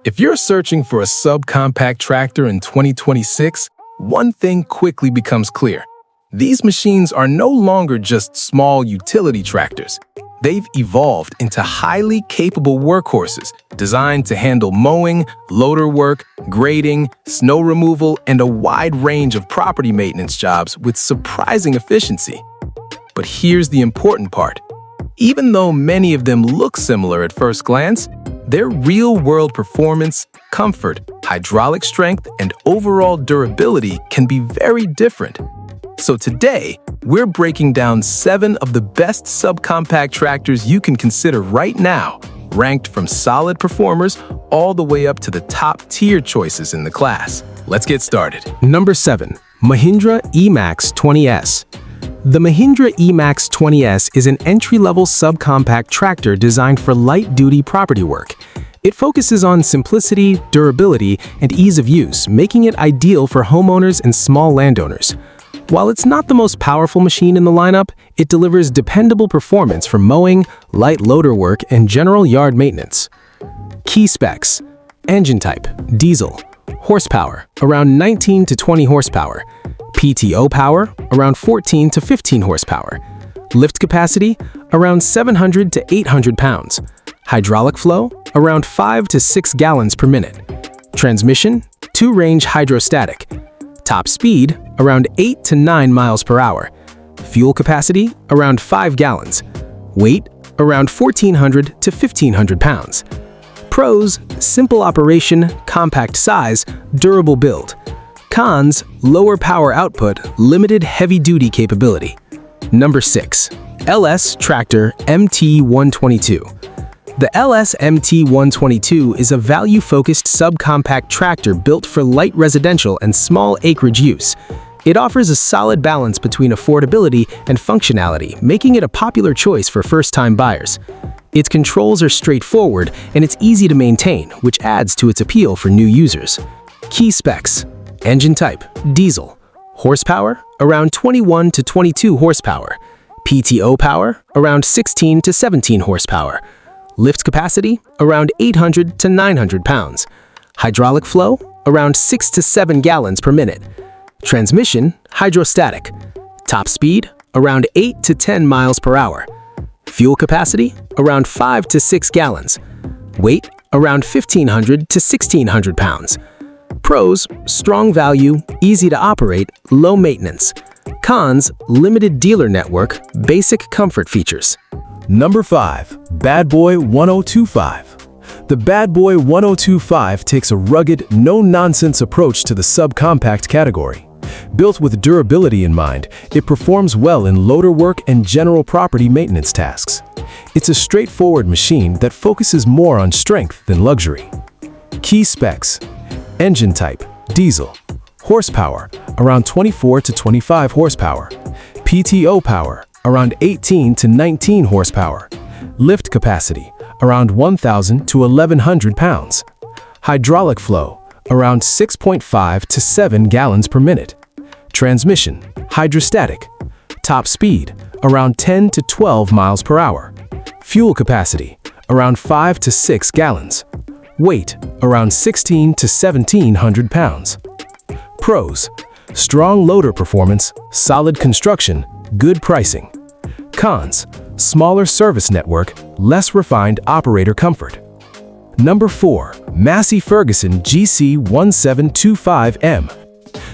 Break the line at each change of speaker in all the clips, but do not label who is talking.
If you're searching for a subcompact tractor in 2026, one thing quickly becomes clear. These machines are no longer just small utility tractors. They've evolved into highly capable workhorses designed to handle mowing, loader work, grading, snow removal, and a wide range of property maintenance jobs with surprising efficiency. But here's the important part. Even though many of them look similar at first glance, their real-world performance, comfort, hydraulic strength, and overall durability can be very different. So today, we're breaking down 7 of the best subcompact tractors you can consider right now, ranked from solid performers all the way up to the top-tier choices in the class. Let's get started.
Number 7. Mahindra eMax 20S. The Mahindra eMax 20S is an entry-level subcompact tractor designed for light-duty property work. It focuses on simplicity, durability, and ease of use, making it ideal for homeowners and small landowners. While it's not the most powerful machine in the lineup, it delivers dependable performance for mowing, light loader work, and general yard maintenance. Key specs: engine type, diesel, horsepower, around 19 to 20 horsepower, PTO power, around 14 to 15 horsepower, lift capacity, around 700 to 800 pounds, hydraulic flow, around 5 to 6 gallons per minute, transmission, 2-range hydrostatic, top speed, around 8 to 9 miles per hour, fuel capacity, around 5 gallons, weight, around 1,400 to 1,500 pounds. Pros: simple operation, compact size, durable build. Cons: lower power output, limited heavy-duty capability. Number 6. LS Tractor MT122. The LS MT122 is a value-focused subcompact tractor built for light residential and small acreage use. It offers a solid balance between affordability and functionality, making it a popular choice for first-time buyers. Its controls are straightforward and it's easy to maintain, which adds to its appeal for new users. Key specs: engine type, diesel, horsepower, around 21 to 22 horsepower, PTO power, around 16 to 17 horsepower, lift capacity, around 800 to 900 pounds, hydraulic flow, around 6 to 7 gallons per minute, transmission, hydrostatic, top speed, around 8 to 10 miles per hour, fuel capacity, around 5 to 6 gallons, weight, around 1,500 to 1,600 pounds. Pros: strong value, easy to operate, low maintenance. Cons: limited dealer network, basic comfort features.
Number 5. Bad Boy 1025. The Bad Boy 1025 takes a rugged, no-nonsense approach to the subcompact category. Built with durability in mind, it performs well in loader work and general property maintenance tasks. It's a straightforward machine that focuses more on strength than luxury. Key specs: engine type, diesel, horsepower, around 24 to 25 horsepower, PTO power, around 18 to 19 horsepower, lift capacity, around 1,000 to 1,100 pounds, hydraulic flow, around 6.5 to 7 gallons per minute, transmission, hydrostatic, top speed, around 10 to 12 miles per hour, fuel capacity, around 5 to 6 gallons, weight, around 16 to 1,700 pounds. Pros: strong loader performance, solid construction, good pricing. Cons: smaller service network, less refined operator comfort. Number 4. Massey Ferguson GC1725M.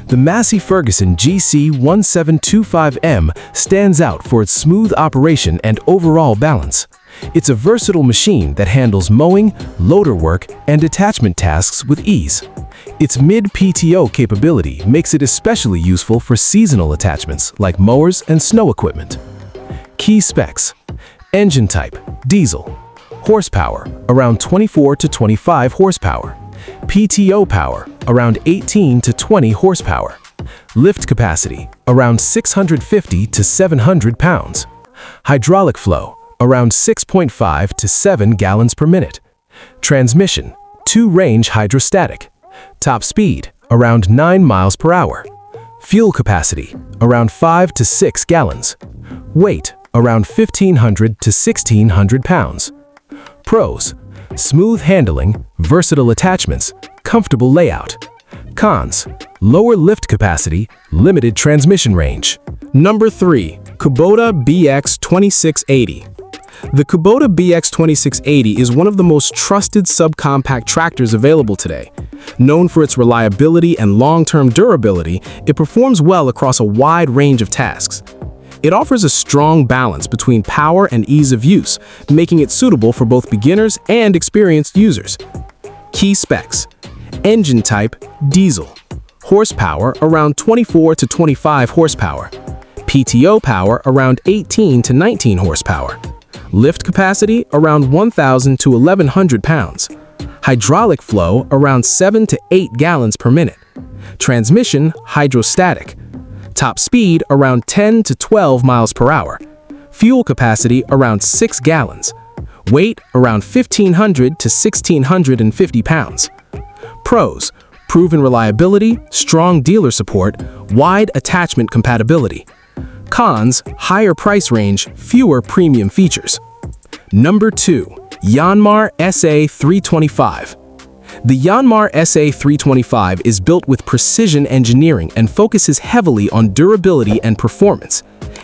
The Massey Ferguson GC1725M stands out for its smooth operation and overall balance. It's a versatile machine that handles mowing, loader work, and attachment tasks with ease. Its mid-PTO capability makes it especially useful for seasonal attachments like mowers and snow equipment. Key specs: engine type, diesel, horsepower, around 24 to 25 horsepower, PTO power, around 18 to 20 horsepower, lift capacity, around 650 to 700 pounds, hydraulic flow, around 6.5 to 7 gallons per minute, transmission, 2-range hydrostatic, top speed, around 9 miles per hour, fuel capacity, around 5 to 6 gallons, weight, around 1,500 to 1,600 pounds. Pros: Smooth handling, versatile attachments, comfortable layout. Cons: lower lift capacity, limited transmission range.
Number 3. Kubota BX 2680. The Kubota BX 2680 is one of the most trusted subcompact tractors available today. Known for its reliability and long-term durability, it performs well across a wide range of tasks. It offers a strong balance between power and ease of use, making it suitable for both beginners and experienced users. Key specs: engine type, diesel. Horsepower, around 24 to 25 horsepower. PTO power, around 18 to 19 horsepower. Lift capacity, around 1,000 to 1,100 pounds. Hydraulic flow, around 7 to 8 gallons per minute. Transmission, hydrostatic. Top speed, around 10 to 12 miles per hour. Fuel capacity, around 6 gallons. Weight, around 1,500 to 1,650 pounds. Pros: proven reliability, strong dealer support, wide attachment compatibility. Cons: higher price range, fewer premium features. Number 2. Yanmar SA 325. The Yanmar SA 325 is built with precision engineering and focuses heavily on durability and performance.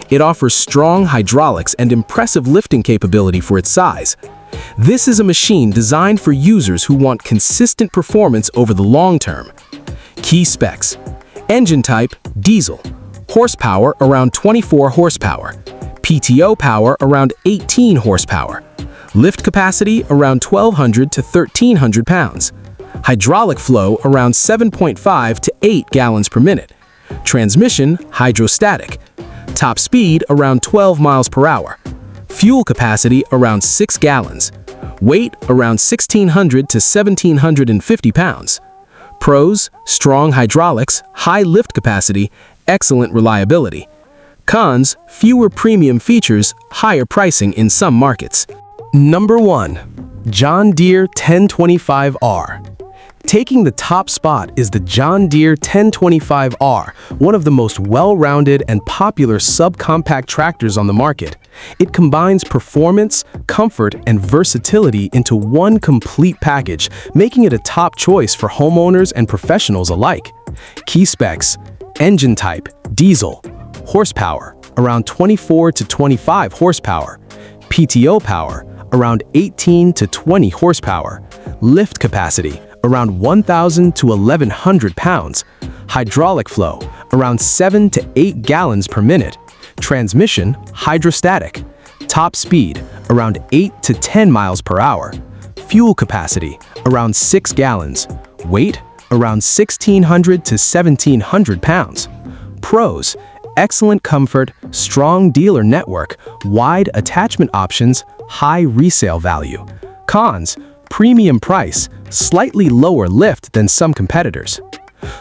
It offers strong hydraulics and impressive lifting capability for its size. This is a machine designed for users who want consistent performance over the long term. Key specs: engine type, diesel. Horsepower, around 24 horsepower. PTO power, around 18 horsepower. Lift capacity, around 1,200 to 1,300 pounds. Hydraulic flow, around 7.5 to 8 gallons per minute. Transmission, hydrostatic. Top speed, around 12 miles per hour. Fuel capacity, around 6 gallons. Weight, around 1,600 to 1,750 pounds. Pros: strong hydraulics, high lift capacity, excellent reliability. Cons: fewer premium features, higher pricing in some markets. Number 1. John Deere 1025R. Taking the top spot is the John Deere 1025R, one of the most well-rounded and popular subcompact tractors on the market. It combines performance, comfort, and versatility into one complete package, making it a top choice for homeowners and professionals alike. Key specs: engine type, diesel. Horsepower, around 24 to 25 horsepower. PTO power, around 18 to 20 horsepower. Lift capacity, around 1,000 to 1,100 pounds. Hydraulic flow, around 7 to 8 gallons per minute. Transmission, hydrostatic. Top speed, around 8 to 10 miles per hour. Fuel capacity, around 6 gallons. Weight, around 1,600 to 1,700 pounds. Pros: excellent comfort, strong dealer network, wide attachment options, high resale value. Cons: premium price, slightly lower lift than some competitors.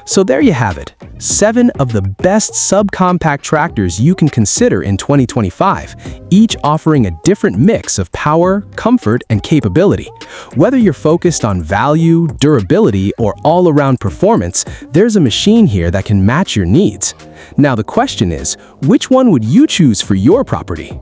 So there you have it, 7 of the best subcompact tractors you can consider in 2025, each offering a different mix of power, comfort, and capability. Whether you're focused on value, durability, or all-around performance, there's a machine here that can match your needs. Now the question is, which one would you choose for your property?